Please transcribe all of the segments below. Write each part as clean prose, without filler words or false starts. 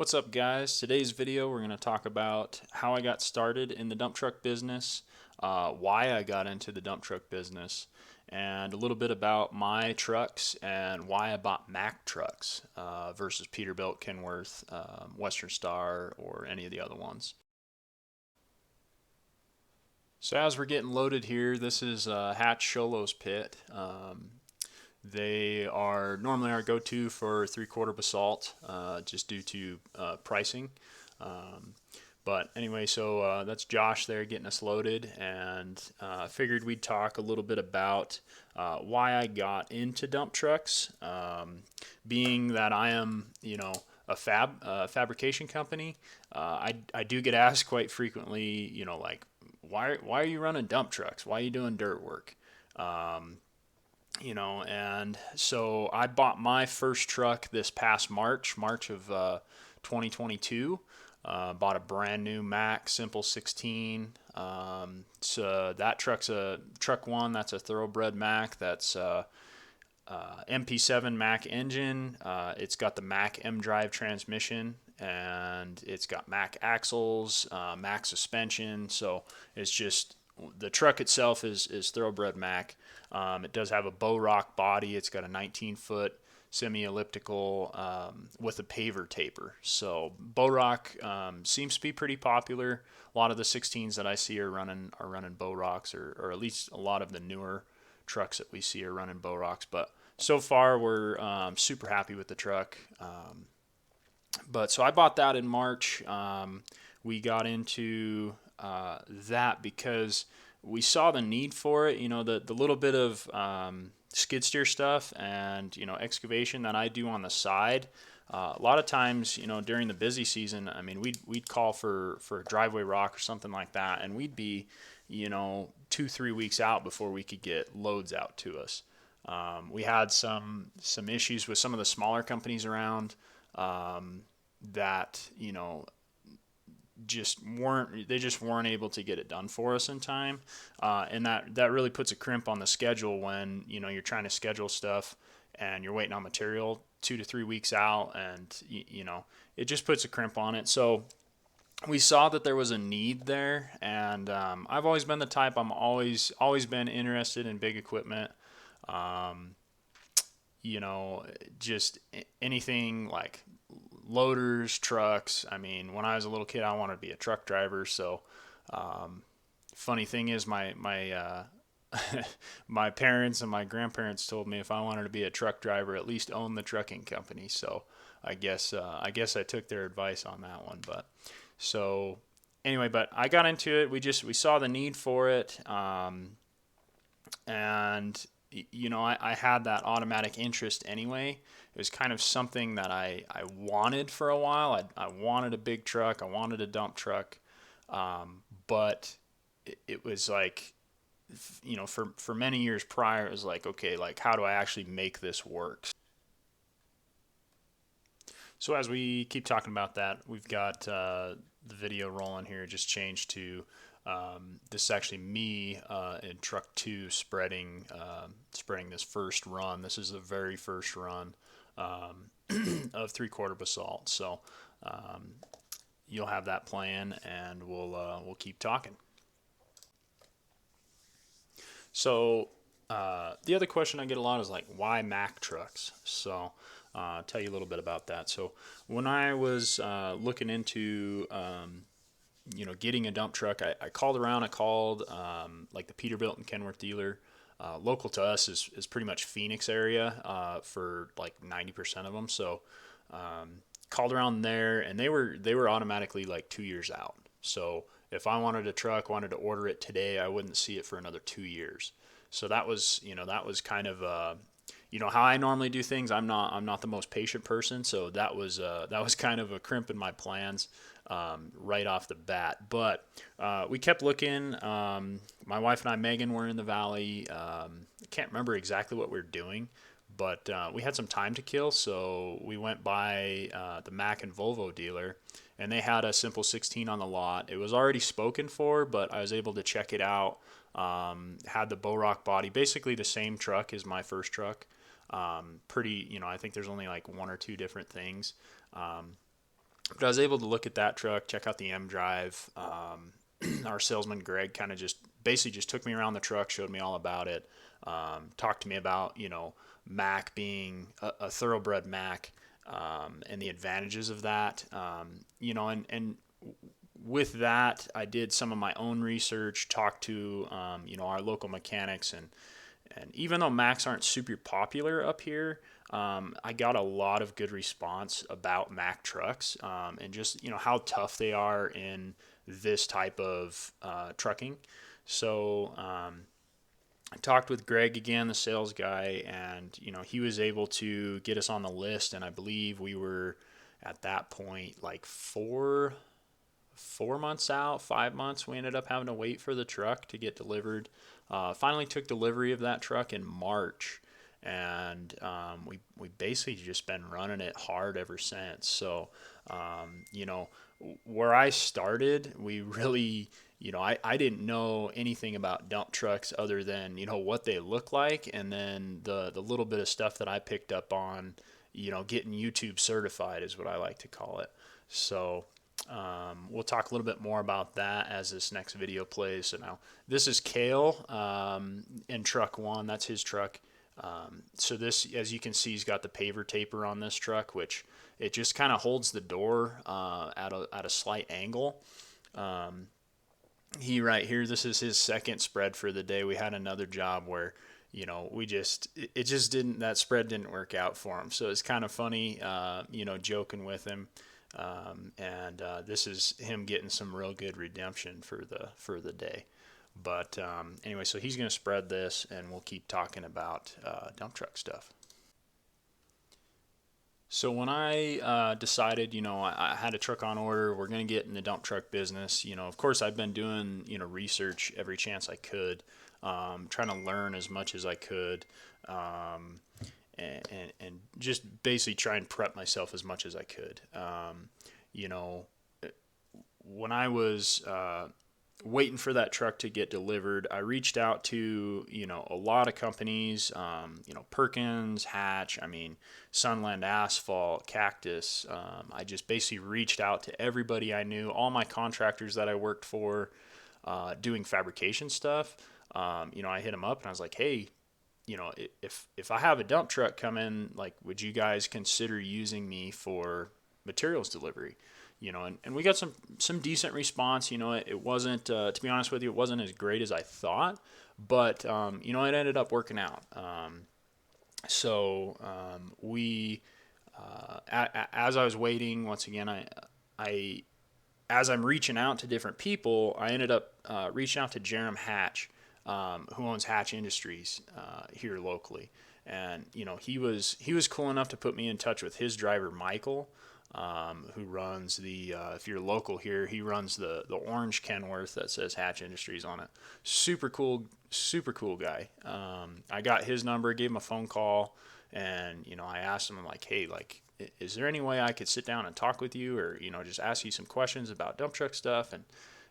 What's up, guys? Today's video we're going to talk about how I got started in the dump truck business, why I got into the dump truck business, and a little bit about my trucks and why I bought Mack trucks versus Peterbilt, Kenworth, Western Star, or any of the other ones. So as we're getting loaded here, this is Hatch Sholo's pit. They are normally our go-to for 3/4 basalt, just due to pricing. But anyway, so that's Josh there getting us loaded, and figured we'd talk a little bit about why I got into dump trucks, being that I am, a fabrication company. I do get asked quite frequently, like, why are you running dump trucks? Why are you doing dirt work? And so I bought my first truck this past March of 2022. Bought a brand new Mack Simple 16. So that truck's a truck one. That's a thoroughbred Mack. That's MP7 Mack engine. It's got the Mack M drive transmission, and it's got Mack axles, Mack suspension. So it's just the truck itself is thoroughbred Mack. It does have a bow rock body. It's got a 19-foot semi-elliptical with a paver taper. So bow rock seems to be pretty popular. A lot of the 16s that I see are running bow rocks, or at least a lot of the newer trucks that we see are running bow rocks. But so far we're super happy with the truck. But so I bought that in March. We got into that because we saw the need for it. The little bit of skid steer stuff and excavation that I do on the side. A lot of times, during the busy season, I mean, we'd call for a driveway rock or something like that, and we'd be 2-3 weeks out before we could get loads out to us. We had some issues with some of the smaller companies around that just weren't able to get it done for us in time, and that really puts a crimp on the schedule when you're trying to schedule stuff and you're waiting on material 2 to 3 weeks out, and it just puts a crimp on it. So we saw that there was a need there, and I've always been the type, I'm always been interested in big equipment. Just anything like loaders, trucks. I mean, when I was a little kid, I wanted to be a truck driver. So, funny thing is, my my parents and my grandparents told me if I wanted to be a truck driver, at least own the trucking company. So, I guess I took their advice on that one. But so anyway, but I got into it. We saw the need for it, and I had that automatic interest anyway. It was kind of something that I wanted for a while. I wanted a big truck. I wanted a dump truck. But it was like, for many years prior, it was like, okay, like, how do I actually make this work? So as we keep talking about that, we've got the video rolling here. Just changed to this is actually me in truck 2 spreading this first run. This is the very first run of 3/4 basalt. So you'll have that playing, and we'll keep talking. So the other question I get a lot is like, why Mack trucks? So I'll tell you a little bit about that. So when I was looking into getting a dump truck, I called around. I called like the Peterbilt and Kenworth dealer. Local to us is pretty much Phoenix area for like 90% of them. So called around there, and they were automatically like 2 years out. So if I wanted a truck, wanted to order it today, I wouldn't see it for another 2 years. So that was kind of how I normally do things. I'm not the most patient person, so that was kind of a crimp in my plans right off the bat. But we kept looking. My wife and I, Megan, were in the valley. I can't remember exactly what we were doing, but we had some time to kill, so we went by the Mack and Volvo dealer, and they had a Simple 16 on the lot. It was already spoken for, but I was able to check it out. Had the bow rock body, basically the same truck as my first truck. I think there's only like 1 or 2 different things. But I was able to look at that truck, check out the M Drive. Our salesman Greg kind of just basically just took me around the truck, showed me all about it, talked to me about Mac being a thoroughbred Mac, and the advantages of that. And with that, I did some of my own research, talked to our local mechanics, and even though Macs aren't super popular up here, I got a lot of good response about Mac trucks, and just how tough they are in this type of trucking. So I talked with Greg again, the sales guy, and he was able to get us on the list, and I believe we were at that point like 4 months out, 5 months. We ended up having to wait for the truck to get delivered. Finally took delivery of that truck in March, and we basically just been running it hard ever since. So where I started, we really, I didn't know anything about dump trucks other than, what they look like. And then the little bit of stuff that I picked up on, getting YouTube certified is what I like to call it. So we'll talk a little bit more about that as this next video plays. So now this is Kale in truck one. That's his truck. So this, as you can see, he's got the paver taper on this truck, which it just kind of holds the door at a slight angle. He right here, this is his second spread for the day. We had another job where it just didn't, that spread didn't work out for him. So it's kind of funny, joking with him. And this is him getting some real good redemption for the day. But anyway, so he's going to spread this, and we'll keep talking about dump truck stuff. So when I decided, I had a truck on order, we're going to get in the dump truck business. Of course, I've been doing, research every chance I could, trying to learn as much as I could, and just basically try and prep myself as much as I could. When I was waiting for that truck to get delivered, I reached out to, a lot of companies, Perkins, Hatch, Sunland Asphalt, Cactus. I just basically reached out to everybody I knew, all my contractors that I worked for, doing fabrication stuff. I hit them up and I was like, hey, if I have a dump truck come in, like, would you guys consider using me for materials delivery? And we got some decent response. It wasn't, to be honest with you, it wasn't as great as I thought, but, it ended up working out. We, as I was waiting, once again, as I'm reaching out to different people, I ended up reaching out to Jerem Hatch, who owns Hatch Industries here locally. And, he was cool enough to put me in touch with his driver, Michael, who runs if you're local here, he runs the orange Kenworth that says Hatch Industries on it. Super cool guy. I got his number, gave him a phone call, and, I asked him, I'm like, hey, like, is there any way I could sit down and talk with you, or, just ask you some questions about dump truck stuff?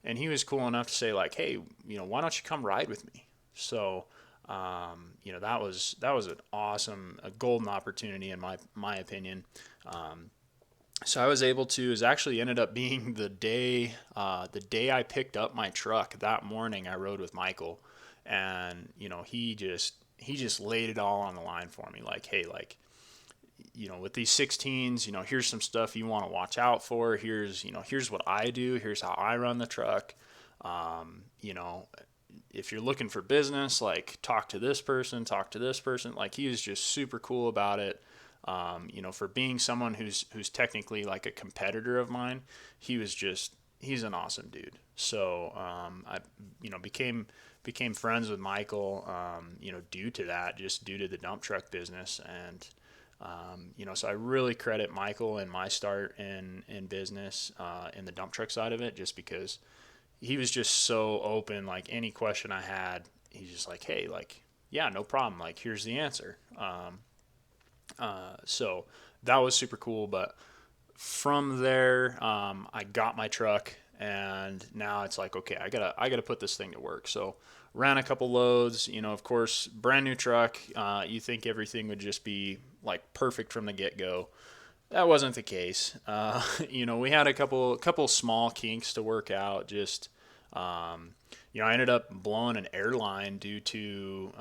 And he was cool enough to say, like, hey, why don't you come ride with me? So, that was an awesome, a golden opportunity in my opinion. So I was able to, it actually ended up being the day I picked up my truck that morning. I rode with Michael, and, he just laid it all on the line for me. Like, hey, like, with these 16s, here's some stuff you want to watch out for. Here's what I do. Here's how I run the truck. If you're looking for business, like, talk to this person. Like, he was just super cool about it. For being someone who's technically like a competitor of mine, he's an awesome dude. So, I, became friends with Michael, due to that, just due to the dump truck business. And, so I really credit Michael and my start in business, in the dump truck side of it, just because he was just so open. Like, any question I had, he's just like, hey, like, yeah, no problem. Like, here's the answer. So that was super cool. But from there, I got my truck, and now it's like, okay, I gotta put this thing to work. So ran a couple loads, of course, brand new truck. You think everything would just be like perfect from the get go. that wasn't the case. You know, we had a couple small kinks to work out. Just you know, I ended up blowing an airline due to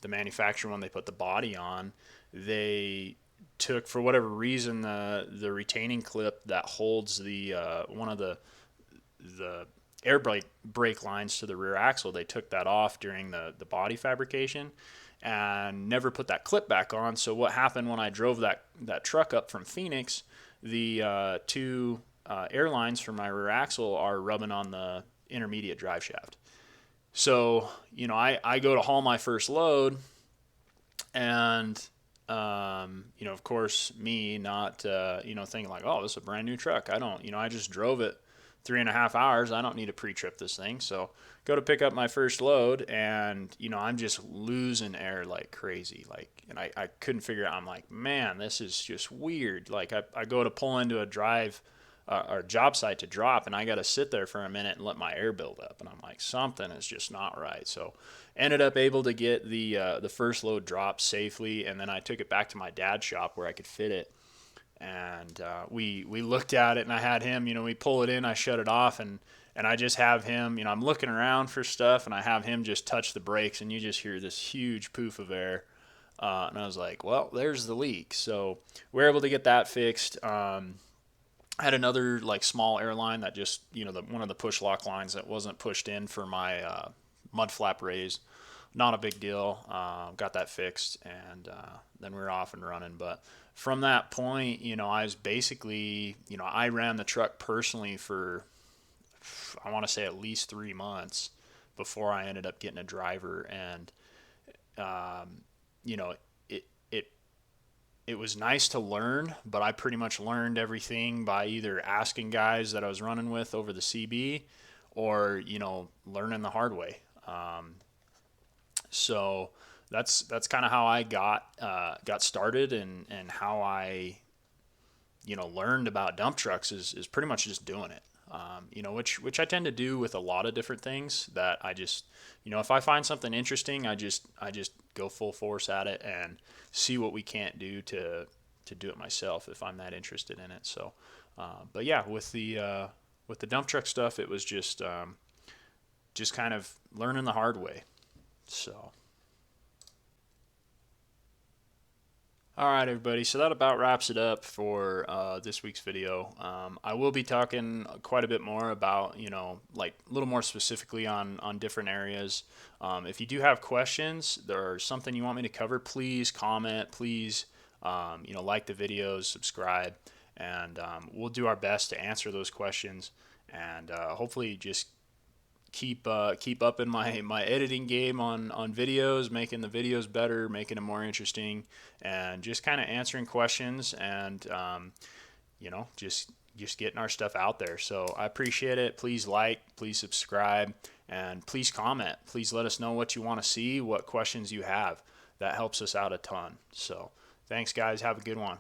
the manufacturer when they put the body on. They took, for whatever reason, the retaining clip that holds the one of the air brake lines to the rear axle. They took that off during the body fabrication and never put that clip back on. So what happened when I drove that truck up from Phoenix, the two airlines for my rear axle are rubbing on the intermediate drive shaft. So, you know, I go to haul my first load, and you know, of course, me not you know, thinking like, oh, this is a brand new truck. I don't, you know, I just drove it 3.5 hours. I don't need to pre-trip this thing. So go to pick up my first load, and you know, I'm just losing air like crazy. Like, and I couldn't figure out. I'm like, man, this is just weird. Like, I go to pull into a drive or job site to drop, and I got to sit there for a minute and let my air build up, and I'm like, something is just not right. So ended up able to get the first load dropped safely, and then I took it back to my dad's shop where I could fit it. And we looked at it, and I had him, you know, we pull it in, I shut it off, and I just have him, you know, I'm looking around for stuff, and I have him just touch the brakes, and you just hear this huge poof of air. And I was like, well, there's the leak. So we're able to get that fixed. I had another like small airline that just, you know, one of the push lock lines that wasn't pushed in for my mud flap raise. Not a big deal. Got that fixed, and then we were off and running. But from that point, you know, I was basically, you know, I ran the truck personally for, I want to say, at least 3 months before I ended up getting a driver. And you know, it was nice to learn, but I pretty much learned everything by either asking guys that I was running with over the CB, or, you know, learning the hard way. So that's kind of how I got started, and how I, you know, learned about dump trucks is pretty much just doing it. You know, which I tend to do with a lot of different things. That I just, you know, if I find something interesting, I just go full force at it and see what we can't do to do it myself if I'm that interested in it. So, but yeah, with the dump truck stuff, it was just kind of learning the hard way. So. All right, everybody. So that about wraps it up for this week's video. I will be talking quite a bit more about, you know, like a little more specifically on different areas. If you do have questions, there's something you want me to cover, please comment. Please, you know, like the videos, subscribe, and we'll do our best to answer those questions, and hopefully just keep up in my editing game on videos, making the videos better, making them more interesting, and just kind of answering questions, and you know, just getting our stuff out there. So I appreciate it. Please like, please subscribe, and please comment. Please let us know what you want to see, what questions you have. That helps us out a ton. So thanks, guys. Have a good one.